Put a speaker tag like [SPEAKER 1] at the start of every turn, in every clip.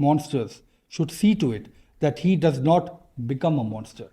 [SPEAKER 1] monsters should see to it that he does not become a monster।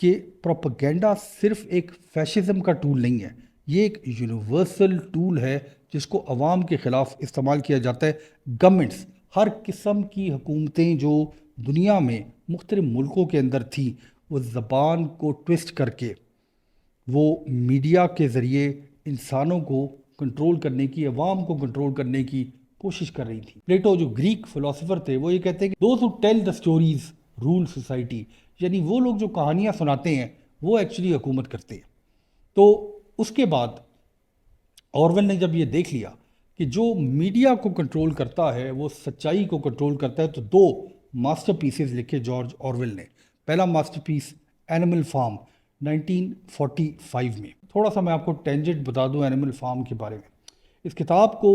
[SPEAKER 1] کہ propaganda صرف ایک fascism کا tool نہیں ہے، یہ ایک یونیورسل ٹول ہے جس کو عوام کے خلاف استعمال کیا جاتا ہے. گورنمنٹس، ہر قسم کی حکومتیں جو دنیا میں مختلف ملکوں کے اندر تھیں، وہ زبان کو ٹوسٹ کر کے وہ میڈیا کے ذریعے انسانوں کو کنٹرول کرنے کی، عوام کو کنٹرول کرنے کی کوشش کر رہی تھی. پلیٹو جو گریک فلاسفر تھے، وہ یہ کہتے ہیں کہ those who tell the stories rule society, یعنی وہ لوگ جو کہانیاں سناتے ہیں وہ ایکچولی حکومت کرتے ہیں. تو اس کے بعد آرویل نے جب یہ دیکھ لیا کہ جو میڈیا کو کنٹرول کرتا ہے وہ سچائی کو کنٹرول کرتا ہے، تو دو ماسٹر پیسز لکھے جارج آرویل نے. پہلا ماسٹر پیس اینیمل فارم 1945 میں. تھوڑا سا میں آپ کو ٹینجنٹ بتا دوں اینیمل فارم کے بارے میں. اس کتاب کو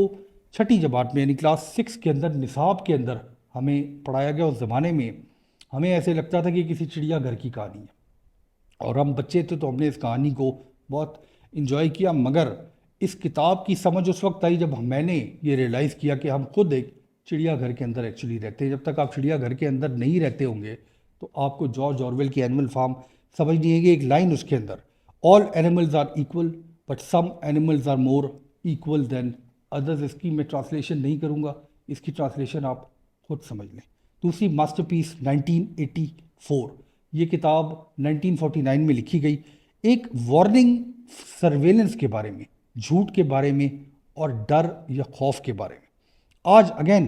[SPEAKER 1] چھٹی جماعت میں یعنی کلاس 6 کے اندر نصاب کے اندر ہمیں پڑھایا گیا. اس زمانے میں ہمیں ایسے لگتا تھا کہ کسی چڑیا گھر کی کہانی ہے، اور ہم بچے تھے تو ہم نے اس کہانی کو بہت انجوائے کیا. مگر اس کتاب کی سمجھ اس وقت آئی جب میں نے یہ ریئلائز کیا کہ ہم خود ایک چڑیا گھر کے اندر ایکچولی رہتے ہیں. جب تک آپ چڑیا گھر کے اندر نہیں رہتے ہوں گے تو آپ کو جارج آرویل کی اینیمل فارم سمجھ نہیں ہے گی. ایک لائن اس کے اندر، all animals are equal but some animals are more equal than others. اس کی میں ٹرانسلیشن نہیں کروں گا، اس کی ٹرانسلیشن آپ خود سمجھ لیں. دوسری ماسٹر پیس 1984، یہ کتاب 1949 میں لکھی گئی. ایک وارننگ سرویلنس کے بارے میں، جھوٹ کے بارے میں اور ڈر یا خوف کے بارے میں. آج اگین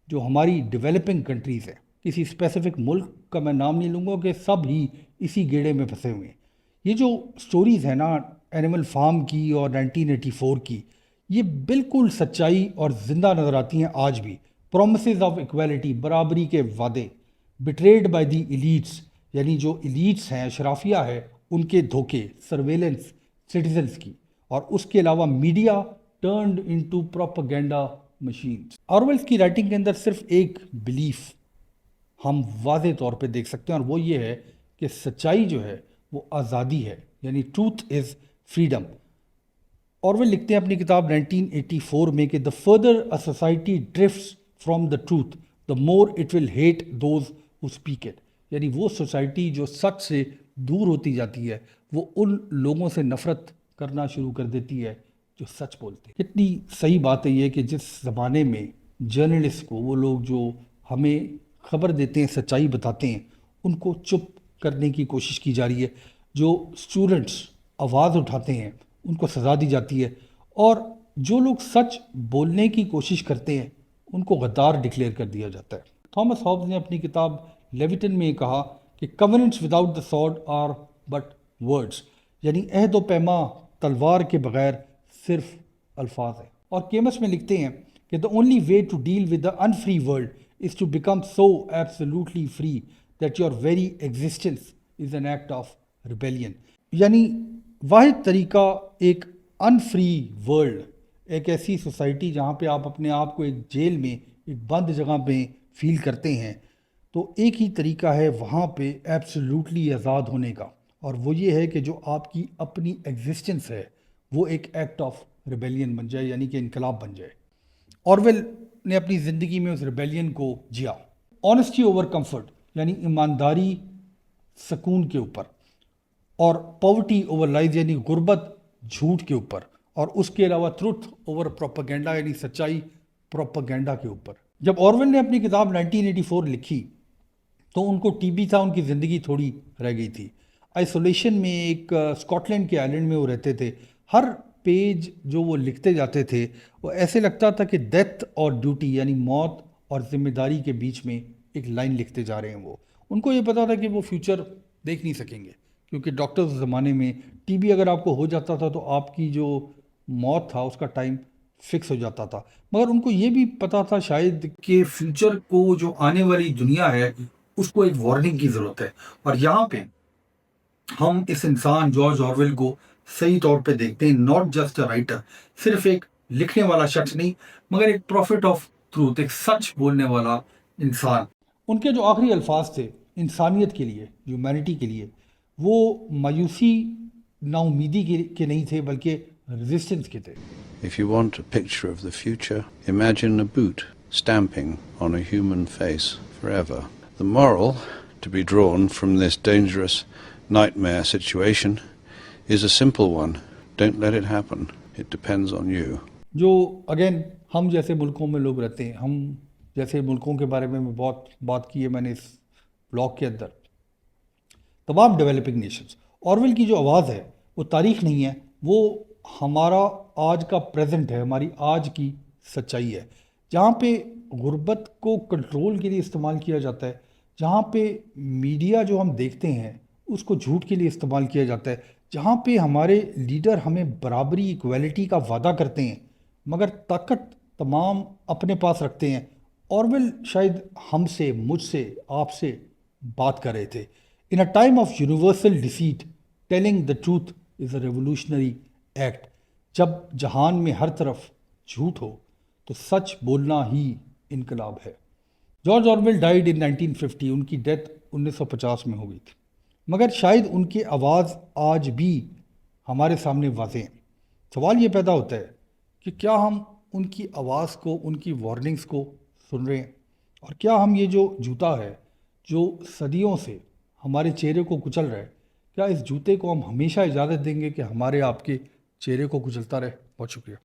[SPEAKER 1] جو ہماری ڈیولپنگ کنٹریز ہیں، کسی اسپیسیفک ملک کا میں نام نہیں لوں گا کہ سب ہی اسی گیڑے میں پھنسے ہوئے ہیں. یہ جو سٹوریز ہیں نا اینیمل فارم کی اور 1984 کی، یہ بالکل سچائی اور زندہ نظر آتی ہیں آج بھی. پرومسز آف ایکویلٹی، برابری کے وعدے، بٹریڈ بائی دی ایلیٹس، یعنی جو ایلیٹس ہیں، اشرافیہ ہے، ان کے دھوکے، سرویلنس سٹیزنس کی، اور اس کے علاوہ media turned into propaganda machines. Orwell کی رائٹنگ کے اندر صرف ایک بلیف ہم واضح طور پہ دیکھ سکتے ہیں، اور وہ یہ ہے کہ سچائی جو ہے وہ آزادی ہے، یعنی ٹروتھ از فریڈم. آرویل لکھتے ہیں اپنی کتاب 1984 میں کہ the further a society drifts from the truth, the more it will hate those who speak it. یعنی وہ سوسائٹی جو سچ سے دور ہوتی جاتی ہے وہ ان لوگوں سے نفرت کرنا شروع کر دیتی ہے جو سچ بولتے ہیں. کتنی صحیح بات ہے یہ کہ جس زمانے میں جرنلسٹ کو، وہ لوگ جو ہمیں خبر دیتے ہیں، سچائی بتاتے ہیں، ان کو چپ کرنے کی کوشش کی جا رہی ہے. جو اسٹوڈنٹس آواز اٹھاتے ہیں ان کو سزا دی جاتی ہے، اور جو لوگ سچ بولنے کی کوشش کرتے ہیں ان کو غدار ڈکلیئر کر دیا جاتا ہے. تھامس ہابز نے اپنی کتاب لیویٹن میں کہا کہ covenants without the sword are but words، یعنی عہد و پیما تلوار کے بغیر صرف الفاظ ہیں. اور کیمس میں لکھتے ہیں کہ the only way to deal with the unfree world is to become so absolutely free that your very existence is an act of rebellion. یعنی واحد طریقہ ایک انفری ورلڈ، ایک ایسی سوسائٹی جہاں پہ آپ اپنے آپ کو ایک جیل میں، ایک بند جگہ پہ فیل کرتے ہیں، تو ایک ہی طریقہ ہے وہاں پہ ایبسلیوٹلی آزاد ہونے کا، اور وہ یہ ہے کہ جو آپ کی اپنی ایگزسٹنس ہے وہ ایک ایکٹ آف ریبیلین بن جائے، یعنی کہ انقلاب بن جائے. آرویل نے اپنی زندگی میں اس ریبیلین کو جیا. آنیسٹی اوور کمفرٹ، یعنی ایمانداری سکون کے اوپر، اور پاورٹی اوور لائز، یعنی غربت جھوٹ کے اوپر، اور اس کے علاوہ ٹروتھ اوور پروپیگنڈا، یعنی سچائی پروپیگنڈا کے اوپر. جب آرویل نے اپنی کتاب 1984 لکھی تو ان کو ٹی بی تھا، ان کی زندگی تھوڑی رہ گئی تھی. آئسولیشن میں ایک اسکاٹ لینڈ کے آئلینڈ میں وہ رہتے تھے. ہر پیج جو وہ لکھتے جاتے تھے وہ ایسے لگتا تھا کہ ڈیتھ اور ڈیوٹی، یعنی موت اور ذمہ داری کے بیچ میں ایک لائن لکھتے جا رہے ہیں. وہ ان کو یہ پتا تھا کہ وہ فیوچر دیکھ نہیں سکیں گے، کیونکہ ڈاکٹرز زمانے میں ٹی بی اگر آپ کو ہو جاتا تھا تو آپ کی جو موت تھا اس کا ٹائم فکس ہو جاتا تھا. مگر ان کو یہ بھی پتا تھا شاید کہ فیوچر کو، جو آنے والی دنیا ہے، اس کو ایک وارننگ کی ضرورت ہے. اور یہاں پہ ہم اس انسان جارج آرویل کو صحیح طور پہ دیکھتے ہیں، ناٹ جسٹ اے رائٹر، صرف ایک لکھنے والا شخص نہیں، مگر ایک پروفٹ آف ٹروتھ، ایک سچ بولنے والا انسان. ان کے جو آخری الفاظ تھے انسانیت کے لیے، ہیومینٹی کے لیے، وہ مایوسی، نا امیدی کے نہیں تھے، بلکہ ریزسٹنس کے تھے.
[SPEAKER 2] If you want a picture of the future, imagine a boot stamping on a human face forever. The moral to be drawn from this dangerous nightmare situation is a simple one. Don't let it happen. It depends on you.
[SPEAKER 1] جو again ہم جیسے ملکوں میں لوگ رہتے ہیں، ہم جیسے ملکوں کے بارے میں بہت بات کی ہے میں نے اس بلاگ کے اندر، تمام ڈیولپنگ نیشنز، آرویل کی جو آواز ہے وہ تاریخ نہیں ہے، وہ ہمارا آج کا پریزنٹ ہے، ہماری آج کی سچائی ہے، جہاں پہ غربت کو کنٹرول کے لیے استعمال کیا جاتا ہے، جہاں پہ میڈیا جو ہم دیکھتے ہیں اس کو جھوٹ کے لیے استعمال کیا جاتا ہے، جہاں پہ ہمارے لیڈر ہمیں برابری ایکویلٹی کا وعدہ کرتے ہیں مگر طاقت تمام اپنے پاس رکھتے ہیں۔ آرویل شاید ہم سے، مجھ سے، آپ سے بات کر رہے تھے۔ In a time of universal deceit telling the truth is a revolutionary act. جب جہان میں ہر طرف جھوٹ ہو تو سچ بولنا ہی انقلاب ہے۔ جارج آرویل ڈائیڈ ان 1950، ان کی ڈیتھ 1950 میں ہو گئی تھی، مگر شاید ان کی آواز آج بھی ہمارے سامنے واضح ہے۔ سوال یہ پیدا ہوتا ہے کہ کیا ہم ان کی آواز کو، ان کی وارننگز کو سن رہے ہیں، اور کیا ہم یہ جو جوتا ہے جو صدیوں سے ہمارے چہرے کو کچل رہا ہے، کیا اس جوتے کو ہم ہمیشہ اجازت دیں گے کہ ہمارے آپ کے چہرے کو کچلتا رہے؟ بہت شکریہ۔